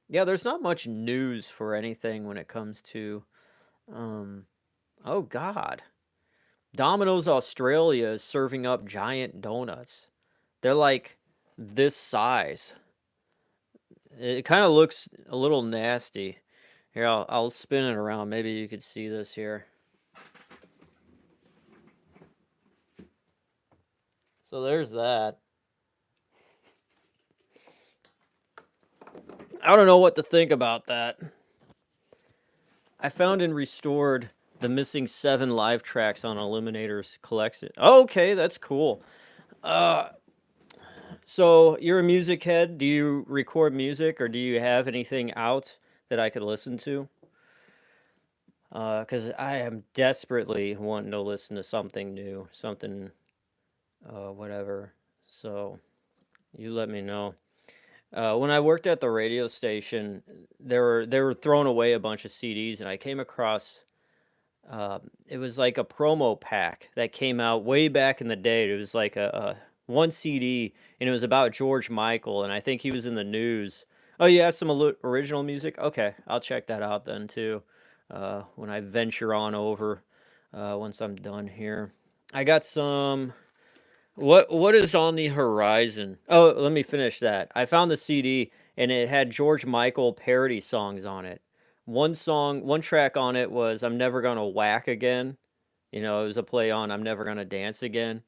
[SPEAKER 1] yeah, there's not much news for anything when it comes to oh god. Domino's Australia is serving up giant donuts. They're like this size. It kind of looks a little nasty. Here, I'll spin it around. Maybe you could see this here. So there's that. I don't know what to think about that. I found and restored the missing 7 live tracks on Eliminator's collection. Oh, okay, that's cool. Uh, so you're a music head. Do you record music, or do you have anything out that I could listen to? Because I am desperately wanting to listen to something new, something, whatever. So you let me know. When I worked at the radio station, they were throwing away a bunch of CDs, and I came across it was like a promo pack that came out way back in the day. It was like a one CD, and it was about George Michael, and I think he was in the news. Oh, you have some original music? Okay, I'll check that out then too. When I venture on over, once I'm done here, I got some. What is on the horizon? Oh, let me finish that. I found the CD and it had George Michael parody songs on it. One track on it was "I'm Never Gonna Whack Again." You know, it was a play on "I'm Never Gonna Dance Again."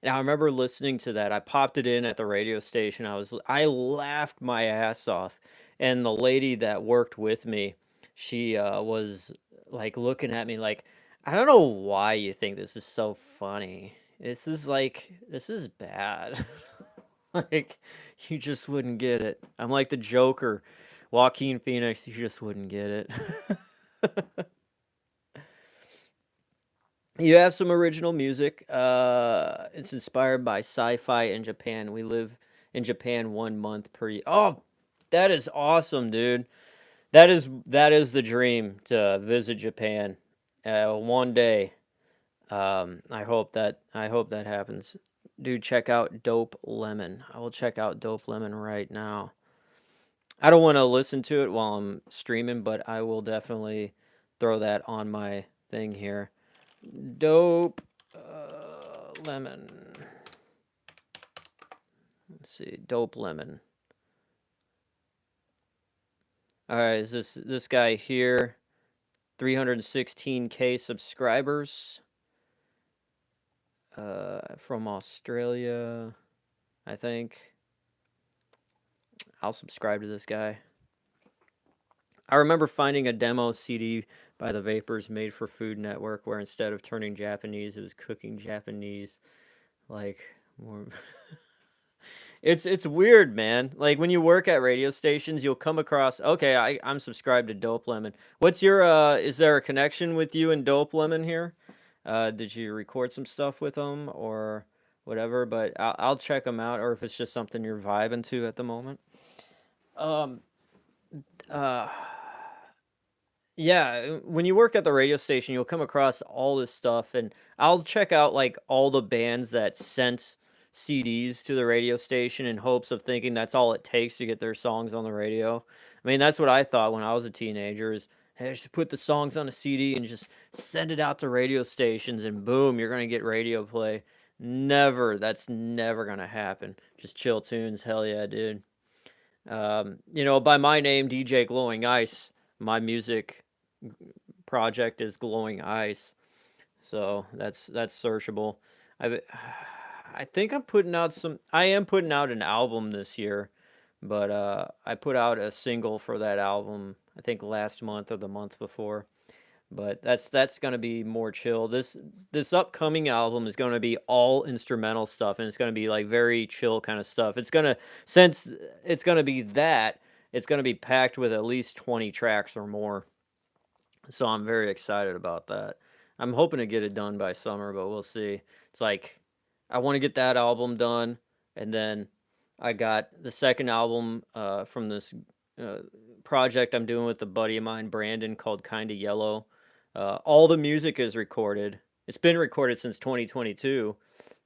[SPEAKER 1] And I remember listening to that. I popped it in at the radio station. I laughed my ass off. And the lady that worked with me, she was like looking at me like, I don't know why you think this is so funny. This is bad. Like, you just wouldn't get it. I'm like the Joker, Joaquin Phoenix. You just wouldn't get it. You have some original music. It's inspired by sci-fi in Japan. We live in Japan 1 month per year. Oh, that is awesome, dude. That is the dream to visit Japan, one day. I hope that happens. Dude, check out Dope Lemon. I will check out Dope Lemon right now. I don't want to listen to it while I'm streaming, but I will definitely throw that on my thing here. Dope Lemon. Let's see, Dope Lemon. All right, is this guy here? 316K subscribers. From Australia, I think. I'll subscribe to this guy. I remember finding a demo CD by the Vapors made for Food Network where instead of turning Japanese, it was cooking Japanese. Like, more. It's weird, man. Like when you work at radio stations, you'll come across. Okay, I'm subscribed to Dope Lemon. What's your Is there a connection with you and Dope Lemon here? Did you record some stuff with them or whatever? But I'll check them out, or if it's just something you're vibing to at the moment. Um. Uh. Yeah, when you work at the radio station, you'll come across all this stuff, and I'll check out like all the bands that sent CDs to the radio station in hopes of thinking that's all it takes to get their songs on the radio. I mean, that's what I thought when I was a teenager is, hey, just put the songs on a CD and just send it out to radio stations, and boom, you're gonna get radio play. Never, that's never gonna happen. Just chill tunes, hell yeah, dude. By my name, DJ Glowing Ice, my music project is Glowing Ice, so that's searchable. I I think I am putting out an album this year, but I put out a single for that album I think last month or the month before. But that's gonna be more chill. This upcoming album is gonna be all instrumental stuff, and it's gonna be like very chill kind of stuff. Since it's gonna be that, it's gonna be packed with at least 20 tracks or more. So I'm very excited about that. I'm hoping to get it done by summer, but we'll see. It's like I want to get that album done, and then I got the second album from this uh, project I'm doing with a buddy of mine, Brandon, called Kinda Yellow. All the music is recorded. It's been recorded since 2022,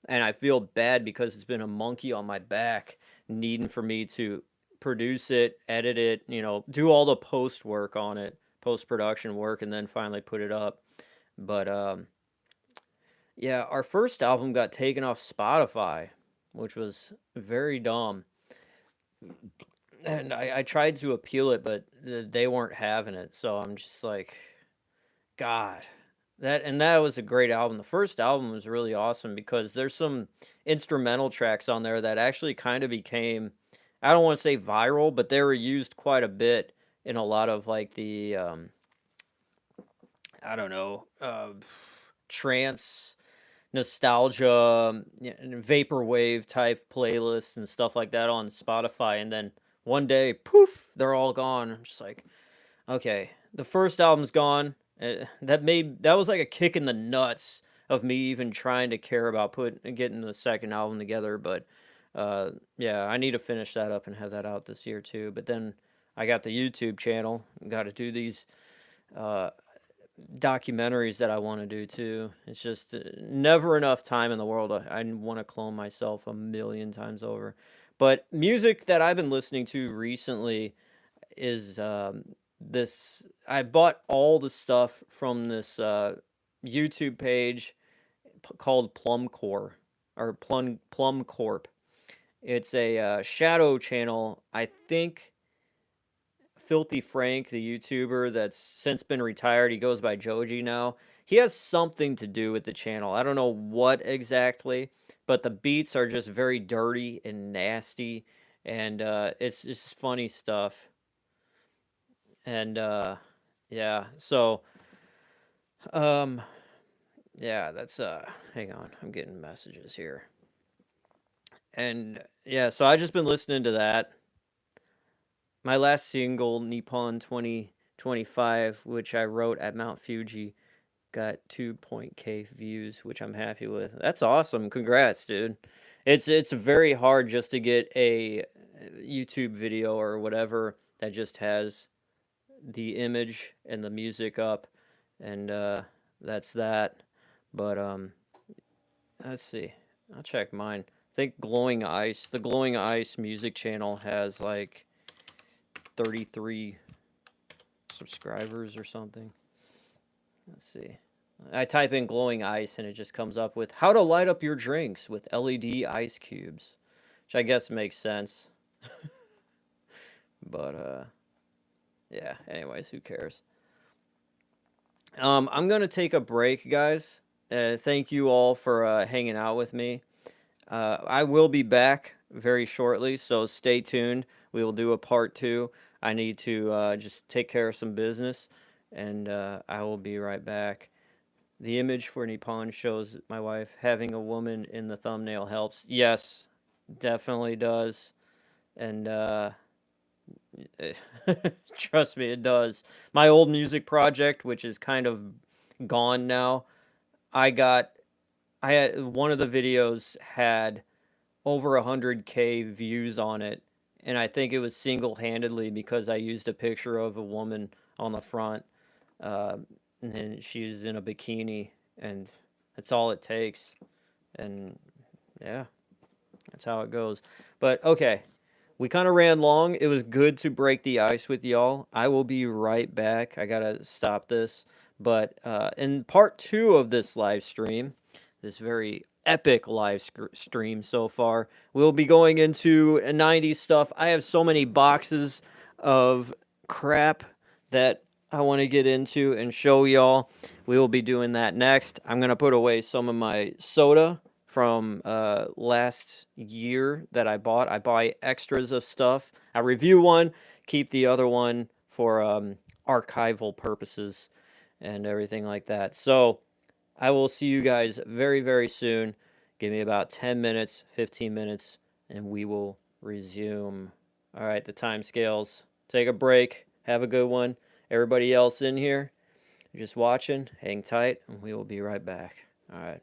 [SPEAKER 1] and I feel bad because it's been a monkey on my back, needing for me to produce it, edit it, do all the post work on it, post production work, and then finally put it up. But yeah, our first album got taken off Spotify, which was very dumb. And I tried to appeal it, but they weren't having it. So I'm just like, God, that was a great album. The first album was really awesome because there's some instrumental tracks on there that actually kind of became, I don't want to say viral, but they were used quite a bit in a lot of like the I don't know, trance, nostalgia, and vaporwave type playlists and stuff like that on Spotify, and then one day, poof, they're all gone. I'm just like, okay, the first album's gone. That was like a kick in the nuts of me even trying to care about getting the second album together. But yeah, I need to finish that up and have that out this year too. But then I got the YouTube channel. Got to do these uh, documentaries that I want to do too. It's just never enough time in the world. I want to clone myself a million times over. But music that I've been listening to recently is this. I bought all the stuff from this YouTube page called Plum Core or Plum Corp. It's a shadow channel. I think Filthy Frank, the YouTuber that's since been retired, he goes by Joji now. He has something to do with the channel. I don't know what exactly, but the beats are just very dirty and nasty, and it's just funny stuff. And yeah, so um, yeah, that's hang on, I'm getting messages here, and yeah, so I just been listening to that. My last single, Nippon 2025, which I wrote at Mount Fuji, got 2.k views, which I'm happy with. That's awesome. Congrats, dude. It's very hard just to get a YouTube video or whatever that just has the image and the music up, and that's that. But let's see. I'll check mine. I think Glowing Ice, the Glowing Ice music channel has like 33 subscribers or something. Let's see. I type in Glowing Ice and it just comes up with how to light up your drinks with LED ice cubes, which I guess makes sense. But yeah, anyways, who cares? I'm going to take a break, guys. Thank you all for hanging out with me. I will be back very shortly, so stay tuned. We will do a part 2. I need to just take care of some business, and I will be right back. The image for Nippon shows my wife having a woman in the thumbnail helps. Yes, definitely does. And trust me, it does. My old music project, which is kind of gone now, I had one of the videos had over 100K views on it, and I think it was single-handedly because I used a picture of a woman on the front, uh, and she's in a bikini, and that's all it takes. And yeah, that's how it goes. But okay, we kind of ran long. It was good to break the ice with y'all. I will be right back. I gotta stop this. But in part 2 of this live stream, this very epic live stream so far, we'll be going into 90s stuff. I have so many boxes of crap that I want to get into and show y'all. We will be doing that next. I'm going to put away some of my soda from last year that I bought. I buy extras of stuff. I review one, keep the other one for archival purposes and everything like that. So I will see you guys very, very soon. Give me about 10 minutes, 15 minutes, and we will resume. All right, the time scales. Take a break. Have a good one. Everybody else in here, just watching, hang tight, and we will be right back. All right.